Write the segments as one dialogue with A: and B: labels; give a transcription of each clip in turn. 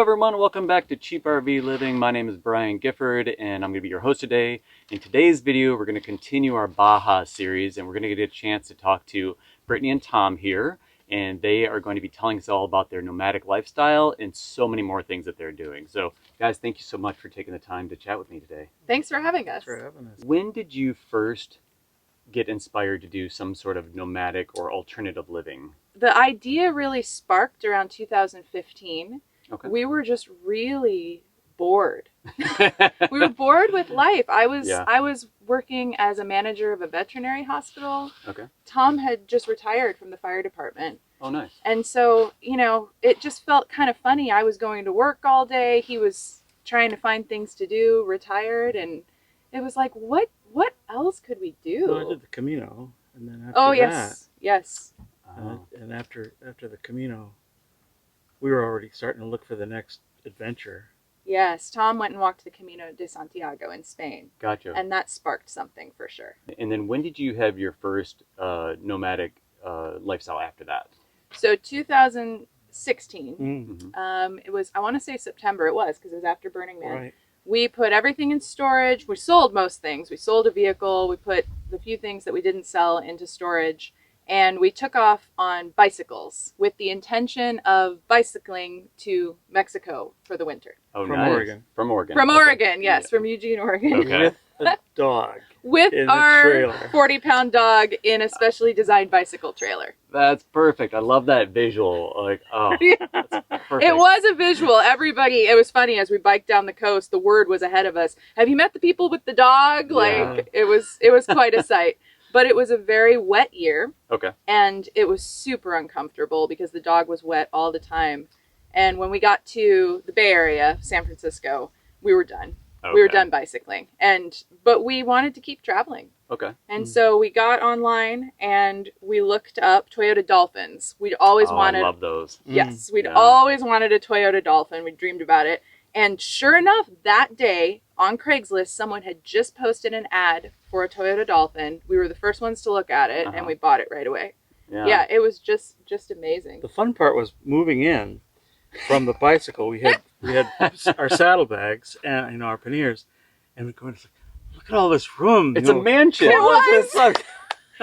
A: Hello everyone, welcome back to Cheap RV Living. My name is Brian Gifford and I'm going to be your host today. In today's video, we're going to continue our Baja series and we're going to get a chance to talk to Brittany and Tom here. And they are going to be telling us all about their nomadic lifestyle and so many more things that they're doing. So guys, thank you so much for taking the time to chat with me today.
B: Thanks for having us.
C: Thanks for having us.
A: When did you first get inspired to do some sort of nomadic or alternative living?
B: The idea really sparked around 2015.
A: Okay.
B: We were just really bored. We were bored with life. I was working as a manager of a veterinary hospital.
A: Okay.
B: Tom had just retired from the fire department.
A: Oh, nice.
B: And so, you know, it just felt kind of funny. I was going to work all day. He was trying to find things to do, retired, and it was like, what else could we do?
C: Well, I did the Camino, and then after
B: Oh, yes. Yes.
C: and after the Camino, we were already starting to look for the next adventure.
B: Yes, Tom went and walked the Camino de Santiago in Spain.
A: Gotcha.
B: And that sparked something for sure.
A: And then when did you have your first nomadic lifestyle after that?
B: So 2016,
A: Mm-hmm.
B: it was, I want to say September it was, because it was after Burning Man.
C: Right.
B: We put everything in storage. We sold most things. We sold a vehicle. We put the few things that we didn't sell into storage. And we took off on bicycles with the intention of bicycling to Mexico for the winter.
A: Oh,
C: From
A: nice.
C: Oregon.
A: From Oregon.
B: From
A: Okay.
B: Oregon, yes,
A: Yeah.
B: from Eugene, Oregon.
A: Okay.
C: With a dog.
B: With
C: In the
B: our
C: trailer.
B: 40-pound dog in a specially designed bicycle trailer.
A: That's perfect. I love that visual. Like, oh, that's perfect.
B: It was a visual. Everybody, it was funny as we biked down the coast, the word was ahead of us. Have you met the people with the dog? Like, it was quite a sight. But it was a very wet year.
A: Okay.
B: And it was super uncomfortable because the dog was wet all the time. And when we got to the Bay Area, San Francisco, we were done.
A: Okay.
B: We were done bicycling. But we wanted to keep traveling.
A: Okay.
B: And so we got online and we looked up Toyota Dolphins. We'd always wanted.
A: I love those.
B: Yes, we'd
A: Yeah.
B: always wanted a Toyota Dolphin. We dreamed about it. And sure enough, that day on Craigslist, someone had just posted an ad for a Toyota Dolphin. We were the first ones to look at it, and we bought it right away. Yeah, it was just amazing.
C: The fun part was moving in from the bicycle. We had our saddlebags and our panniers, and we're going, look at all this room.
A: It's a mansion.
B: It was.
C: It's like,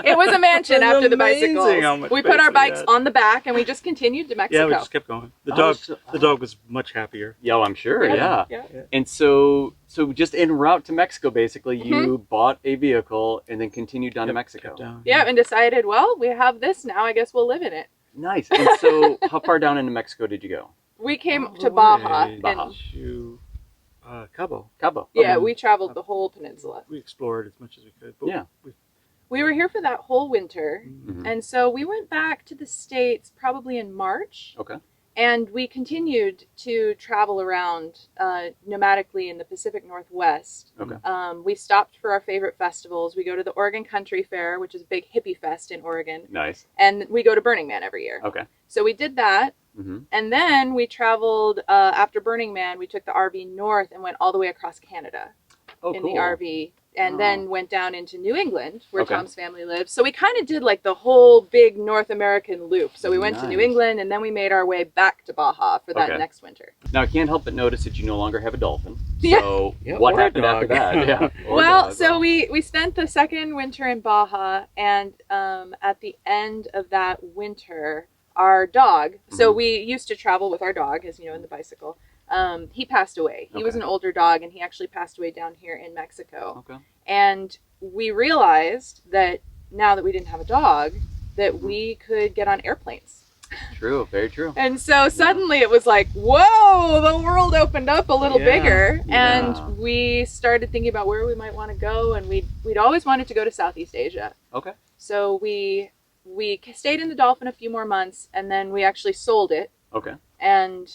B: It was a mansion
C: That's
B: after the
C: amazing
B: bicycles.
C: how much
B: We put our
C: space we
B: bikes
C: had.
B: on the back, and we just continued to Mexico.
C: yeah, we just kept going. The
A: Oh,
C: dog was much happier.
A: Yeah, I'm sure. Yeah.
B: Yeah.
A: And so just en route to Mexico, basically, you bought a vehicle and then continued down to Mexico.
C: Kept down.
B: Yeah, and decided, well, we have this now. I guess we'll live in it.
A: Nice. And so, how far down into Mexico did you go?
B: We came
C: All
B: to
C: the
B: Baja.
C: way
A: Baja.
C: To Cabo.
A: Cabo.
B: Yeah,
C: Okay.
B: we traveled the whole peninsula.
C: We explored as much as we could. But
A: Yeah.
B: We were here for that whole winter.
A: Mhm.
B: And so we went back to the States probably in March.
A: Okay.
B: And we continued to travel around nomadically in the Pacific Northwest.
A: Okay.
B: We stopped for our favorite festivals. We go to the Oregon Country Fair, which is a big hippie fest in Oregon.
A: Nice.
B: And we go to Burning Man every year.
A: Okay.
B: So we did that.
A: Mm-hmm.
B: And then we traveled, after Burning Man, we took the RV north and went all the way across Canada
A: Oh,
B: in
A: cool.
B: the RV. And then went down into New England, where
A: Okay.
B: Tom's family lives. So we kind of did like the whole big North American loop. So we went to New
A: Nice.
B: England, and then we made our way back to Baja for that
A: Okay.
B: next winter.
A: Now, I can't help but notice that you no longer have a dolphin.
B: Yeah.
A: So,
C: Yeah,
A: what
C: or a
A: happened after
C: dog.
A: that? Yeah. Or a
B: Well,
A: dog.
B: so we spent the second winter in Baja, and at the end of that winter, our dog, so we used to travel with our dog, as you know, in the bicycle, he passed away. He was
A: Okay.
B: an older dog, and he actually passed away down here in Mexico.
A: Okay.
B: And we realized that now that we didn't have a dog, that we could get on airplanes.
A: True. Very true.
B: And so suddenly it was like, whoa, the world opened up a little
C: Yeah.
B: bigger.
A: Yeah.
B: And we started thinking about where we might want to go. And we'd always wanted to go to Southeast Asia.
A: Okay.
B: So we stayed in the Dolphin a few more months, and then we actually sold it.
A: Okay.
B: And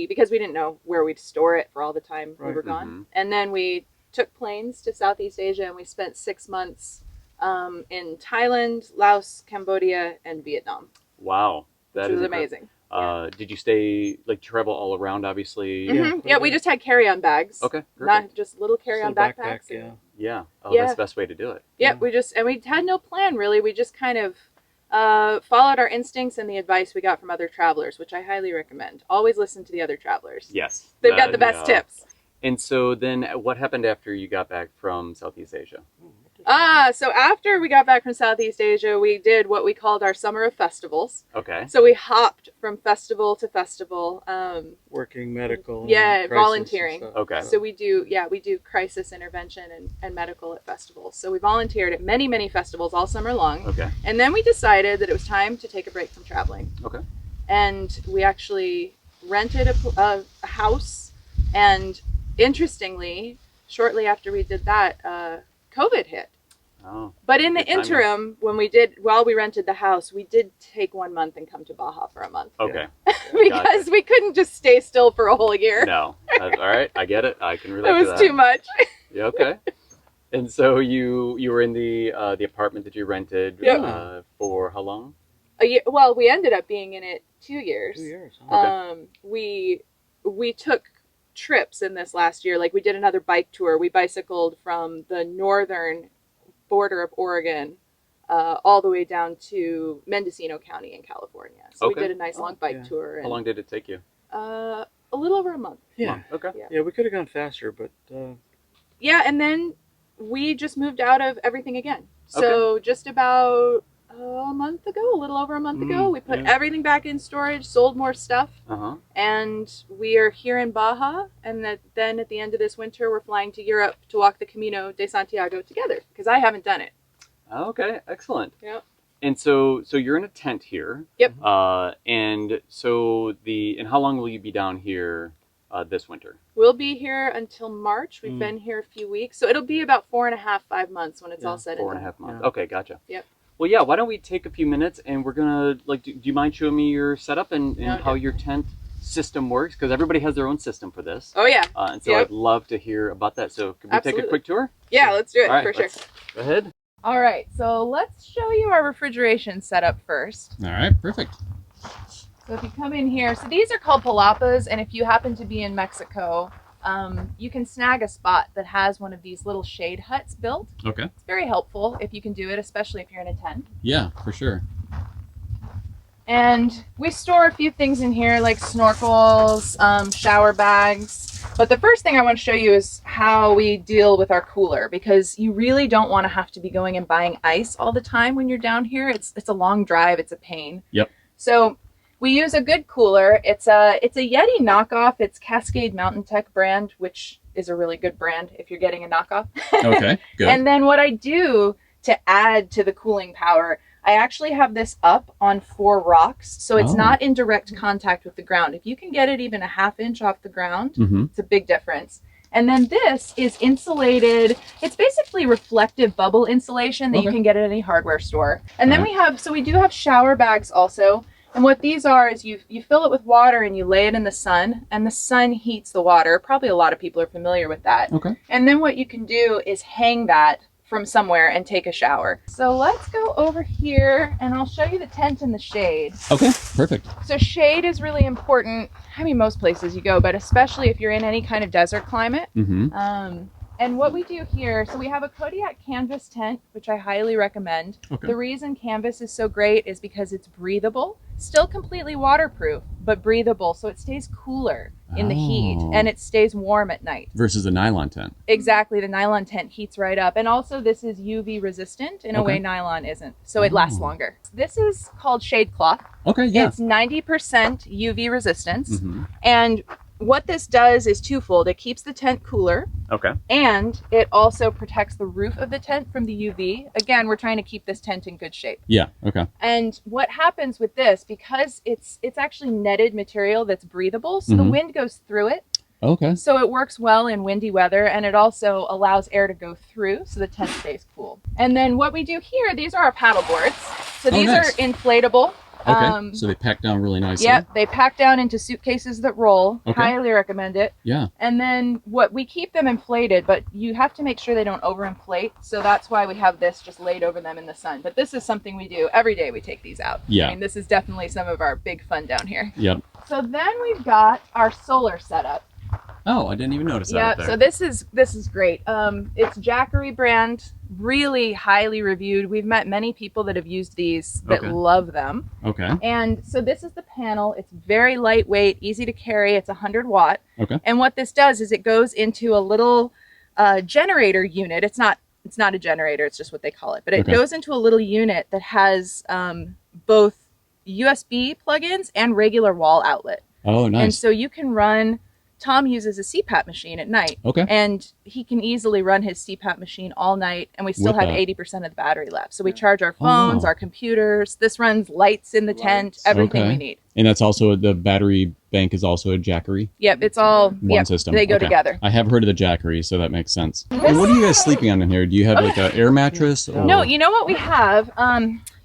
B: because we didn't know where we'd store it for all the time we
C: Right.
B: were gone.
A: Mhm.
B: And then we took planes to Southeast Asia, and we spent 6 months in Thailand, Laos, Cambodia, and Vietnam,
A: Wow.
B: which
A: That
B: was
A: is
B: amazing.
A: Did you stay, like, travel all around, obviously?
B: Mhm. Yeah, we just had carry-on bags.
A: Okay. Perfect.
B: Not just little carry-on
C: Little
B: backpacks.
C: backpack,
B: and-
C: yeah.
A: Yeah. Oh,
B: Yeah.
A: that's the best way to do it.
B: Yeah, we had no plan really. We just kind of Followed our instincts and the advice we got from other travelers, which I highly recommend. Always listen to the other travelers.
A: Yes.
B: They've got the best tips.
A: And so then what happened after you got back from Southeast Asia?
B: So after we got back from Southeast Asia, we did what we called our summer of festivals.
A: Okay.
B: So we hopped from festival to festival.
C: Working medical.
B: Yeah,
C: and
B: volunteering.
C: and
A: Okay.
B: So we do crisis intervention and medical at festivals. So we volunteered at many, many festivals all summer long.
A: Okay.
B: And then we decided that it was time to take a break from traveling.
A: Okay.
B: And we actually rented a house. And interestingly, shortly after we did that, COVID hit.
A: Oh.
B: But in the
A: Good timing.
B: interim, while we rented the house, we did take 1 month and come to Baja for a month.
A: Okay.
B: Because we couldn't just stay still for a whole year.
A: No. All right. I get it. I can relate
B: It
A: to
B: was
A: that.
B: too much.
A: Yeah. Okay. And so you were in the apartment that you rented
B: Yep.
A: for how long?
B: A year, well, we ended up being in it 2 years.
C: 2 years. Huh?
A: Okay.
B: We took trips in this last year. Like we did another bike tour. We bicycled from the northern border of Oregon all the way down to Mendocino County in California. So
A: Okay.
B: we did a nice long bike tour. And,
A: How long did it take you?
B: a little over a month.
C: Yeah.
A: Okay.
C: Yeah, we could have gone faster, but
B: Yeah, and then we just moved out of everything again. So just about a month ago, a little over a month ago, we put everything back in storage, sold more stuff, and we are here in Baja. And then at the end of this winter, we're flying to Europe to walk the Camino de Santiago together because I haven't done it.
A: Okay, excellent.
B: Yep.
A: And so you're in a tent here.
B: Yep.
A: And so and how long will you be down here this winter?
B: We'll be here until March. We've been here a few weeks, so it'll be about 4.5, 5 months when it's all said and done.
A: 4.5 months.
C: Yeah.
A: Okay, gotcha.
B: Yep.
A: Well, yeah. Why don't we take a few minutes and we're gonna do you mind showing me your setup and how your tent system works? Because everybody has their own system for this.
B: Oh yeah.
A: And so I'd love to hear about that. So could we take a quick tour?
B: Yeah, let's do it.
A: All right,
B: for sure.
A: Go ahead.
B: All right, so let's show you our refrigeration setup first.
A: All right, perfect.
B: So if you come in here, so these are called palapas, and if you happen to be in Mexico, you can snag a spot that has one of these little shade huts built.
A: Okay.
B: It's very helpful if you can do it, especially if you're in a tent.
A: Yeah, for sure.
B: And we store a few things in here like snorkels, shower bags. But the first thing I want to show you is how we deal with our cooler, because you really don't want to have to be going and buying ice all the time when you're down here. It's a long drive. It's a pain.
A: Yep.
B: So we use a good cooler. It's a Yeti knockoff. It's Cascade Mountain Tech brand, which is a really good brand if you're getting a knockoff.
A: Okay, good.
B: And then what I do to add to the cooling power, I actually have this up on 4 rocks, so it's not in direct contact with the ground. If you can get it even a ½ inch off the ground, it's a big difference. And then this is insulated. It's basically reflective bubble insulation that you can get at any hardware store. And then we do have shower bags also. And what these are is you fill it with water and you lay it in the sun, and the sun heats the water. Probably a lot of people are familiar with that.
A: Okay.
B: And then what you can do is hang that from somewhere and take a shower. So let's go over here and I'll show you the tent in the shade.
A: Okay, perfect.
B: So shade is really important. I mean, most places you go, but especially if you're in any kind of desert climate. And what we do here, so we have a Kodiak canvas tent, which I highly recommend.
A: Okay.
B: The reason canvas is so great is because it's breathable, still completely waterproof, but breathable, so it stays cooler in the heat and it stays warm at night.
A: Versus a nylon tent.
B: Exactly, the nylon tent heats right up. And also this is UV resistant in a way nylon isn't, so it lasts longer. This is called shade cloth.
A: Okay, yeah.
B: It's 90% UV resistance. And what this does is twofold. It keeps the tent cooler.
A: Okay.
B: And it also protects the roof of the tent from the UV. Again, we're trying to keep this tent in good shape.
A: Yeah, okay.
B: And what happens with this, because it's actually netted material that's breathable, so the wind goes through it.
A: Okay.
B: So it works well in windy weather, and it also allows air to go through so the tent stays cool. And then what we do here, these are our paddle boards. So these are inflatable.
A: Okay, so they pack down really nicely.
B: Yep, they pack down into suitcases that roll.
A: Okay.
B: Highly recommend it.
A: Yeah.
B: And then we keep them inflated, but you have to make sure they don't overinflate. So that's why we have this just laid over them in the sun. But this is something we do every day. We take these out.
A: Yeah.
B: I mean, this is definitely some of our big fun down here.
A: Yep.
B: So then we've got our solar setup.
A: Oh, I didn't even notice that
B: Yeah,
A: up there.
B: so this is great. It's Jackery brand, really highly reviewed. We've met many people that have used these that love them.
A: Okay.
B: And so this is the panel. It's very lightweight, easy to carry. It's 100 watt.
A: Okay.
B: And what this does is it goes into a little generator unit. It's not a generator, it's just what they call it. But it goes into a little unit that has both USB plugins and regular wall outlet.
A: Oh, nice.
B: And so you can run, Tom uses a CPAP machine at night.
A: Okay.
B: And he can easily run his CPAP machine all night, and we still have 80% of the battery left. So we charge our phones, our computers. This runs lights in the tent, everything we need.
A: And that's also, the battery bank is also a Jackery?
B: Yep, it's all
A: one system.
B: They go together.
A: I have heard of the Jackery, so that makes sense. And what are you guys sleeping on in here? Do you have like an air mattress? Or?
B: No, you know what we have?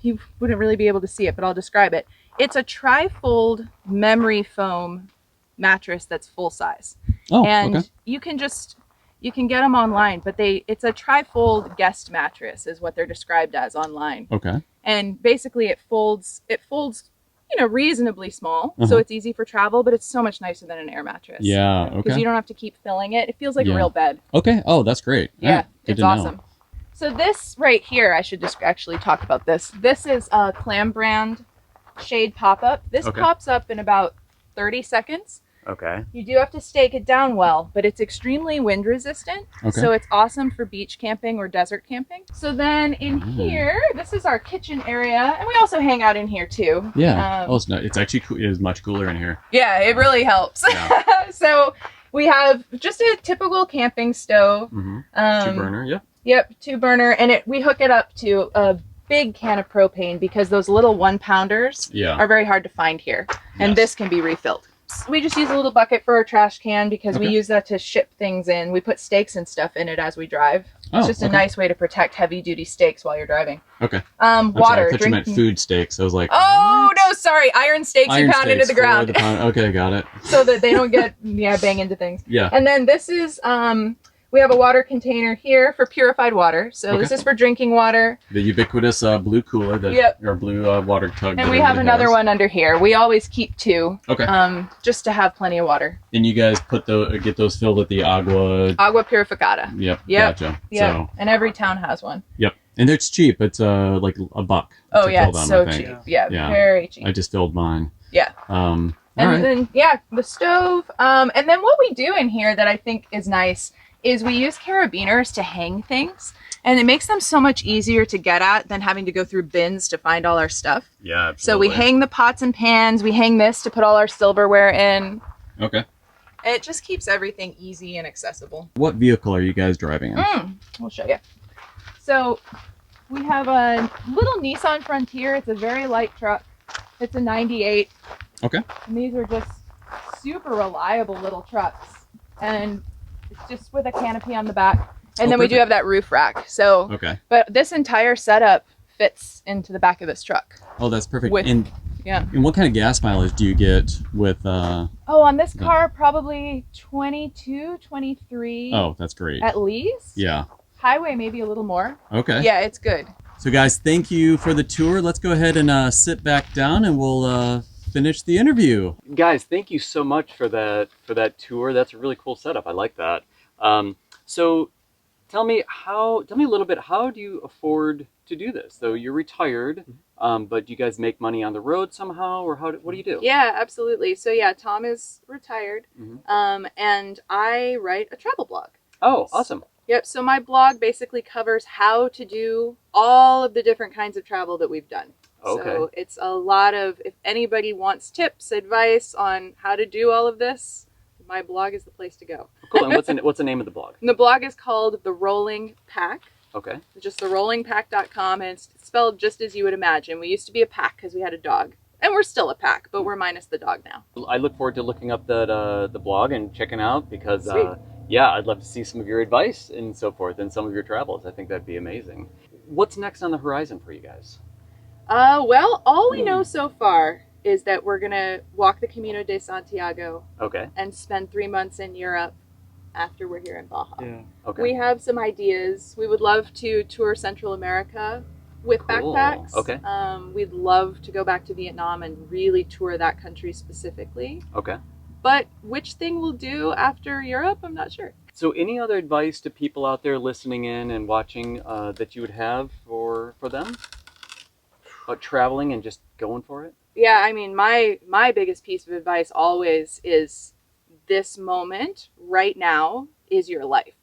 B: You wouldn't really be able to see it, but I'll describe it. It's a tri-fold memory foam mattress that's full size.
A: Oh,
B: and you can get them online, but it's a tri-fold guest mattress is what they're described as online.
A: Okay.
B: And basically it folds, reasonably small, so it's easy for travel, but it's so much nicer than an air mattress.
A: Yeah, okay.
B: Because you don't have to keep filling it. It feels like a real bed.
A: Okay. Oh, that's great.
B: Yeah,
A: Right.
B: it's awesome. So this right here, I should just actually talk about this. This is a Clam brand shade pop-up. This pops up in about 30 seconds.
A: Okay.
B: You do have to stake it down well, but it's extremely wind resistant.
A: Okay.
B: So it's awesome for beach camping or desert camping. So then in here, this is our kitchen area, and we also hang out in here too.
A: Yeah. It's actually it is much cooler in here.
B: Yeah, it really helps. Yeah. So we have just a typical camping stove.
A: 2-burner, yeah.
B: Yep, 2-burner, and we hook it up to a big can of propane because those little 1-pounders are very hard to find here, and this can be refilled. We just use a little bucket for our trash can because we use that to ship things in. We put steaks and stuff in it as we drive. It's just a nice way to protect heavy-duty steaks while you're driving.
A: Okay.
B: Water.
A: I thought you meant food steaks. I was like,
B: oh, no, sorry. Iron steaks you pound into the ground.
A: Okay, got it.
B: So that they don't get, bang into things.
A: Yeah.
B: And then this is, we have a water container here for purified water. So this is for drinking water.
A: The ubiquitous blue cooler, or blue water tug.
B: And we have another one under here. We always keep 2.
A: Okay.
B: Just to have plenty of water.
A: And you guys get those filled with the agua
B: purificada.
A: Yep. Gotcha.
B: Yep.
A: So.
B: And every town has one.
A: Yep. And it's cheap. It's like $1.
B: Oh yeah, it's so cheap. Yeah, very cheap.
A: I just filled mine.
B: Yeah. And then the stove. And then what we do in here that I think is nice is we use carabiners to hang things, and it makes them so much easier to get at than having to go through bins to find all our stuff.
A: Yeah, absolutely.
B: So we hang the pots and pans, we hang this to put all our silverware in.
A: Okay.
B: And it just keeps everything easy and accessible.
A: What vehicle are you guys driving in?
B: We'll show you. So we have a little Nissan Frontier. It's a very light truck. It's a 98.
A: Okay.
B: And these are just super reliable little trucks. And it's just with a canopy on the back. And then we do have that roof rack. So, but this entire setup fits into the back of this truck.
A: Oh, that's perfect. And what kind of gas mileage do you get with...
B: on this car, probably 22, 23.
A: Oh, that's great.
B: At least.
A: Yeah.
B: Highway, maybe a little more.
A: Okay.
B: Yeah, it's good.
A: So guys, thank you for the tour. Let's go ahead and sit back down and we'll finish the interview. Guys, thank you so much for that tour. That's a really cool setup. I like that. So tell me a little bit, how do you afford to do this? So you're retired, but do you guys make money on the road somehow, or what do you do?
B: Yeah, absolutely. So yeah, Tom is retired, and I write a travel blog.
A: Oh, awesome.
B: Yep, so my blog basically covers how to do all of the different kinds of travel that we've done. Okay. So it's a lot of, if anybody wants tips, advice on how to do all of this, my blog is the place to go.
A: Cool, and what's the name of the blog?
B: And the blog is called The Rolling Pack.
A: Okay.
B: Just therollingpack.com, and it's spelled just as you would imagine. We used to be a pack because we had a dog. And we're still a pack, but we're minus the dog now.
A: I look forward to looking up the blog and checking out because... yeah, I'd love to see some of your advice and so forth and some of your travels. I think that'd be amazing. What's next on the horizon for you guys?
B: Well, all we know so far is that we're going to walk the Camino de Santiago and spend 3 months in Europe after we're here in Baja. Yeah. Okay. We have some ideas. We would love to tour Central America with backpacks. Okay. We'd love to go back to Vietnam and really tour that country specifically.
A: Okay.
B: But which thing will do after Europe, I'm not sure.
A: So any other advice to people out there listening in and watching that you would have for them about traveling and just going for it?
B: Yeah, I mean, my biggest piece of advice always is this moment right now is your life.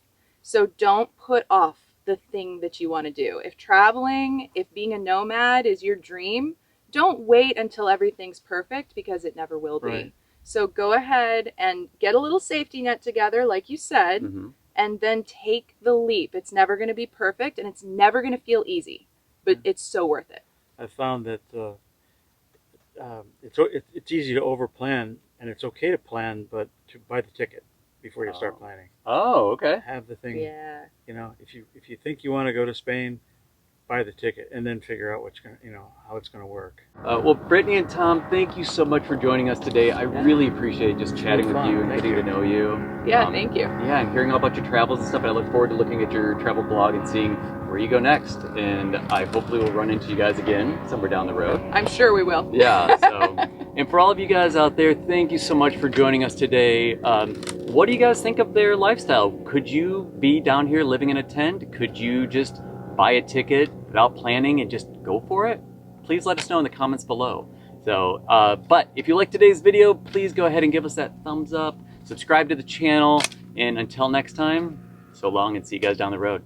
B: So don't put off the thing that you want to do. If traveling, if being a nomad is your dream, don't wait until everything's perfect, because it never will be.
C: Right.
B: So go ahead and get a little safety net together, like you said, and then take the leap. It's never going to be perfect, and it's never going to feel easy, but it's so worth it.
C: I found that it's easy to overplan, and it's okay to plan, but to buy the ticket before you start planning.
A: Oh, okay.
C: Have the thing.
B: Yeah.
C: You know, if you think you want to go to Spain, buy the ticket, and then figure out how it's gonna work.
A: Well, Brittany and Tom, thank you so much for joining us today. I really appreciate just chatting with you and getting to know you.
B: Yeah, thank you.
A: Yeah, and hearing all about your travels and stuff. And I look forward to looking at your travel blog and seeing where you go next. And I hopefully will run into you guys again somewhere down the road.
B: I'm sure we will.
A: Yeah. So, and for all of you guys out there, thank you so much for joining us today. What do you guys think of their lifestyle? Could you be down here living in a tent? Could you just buy a ticket without planning and just go for it? Please let us know in the comments below. So, but if you like today's video, please go ahead and give us that thumbs up, subscribe to the channel, and until next time, so long and see you guys down the road.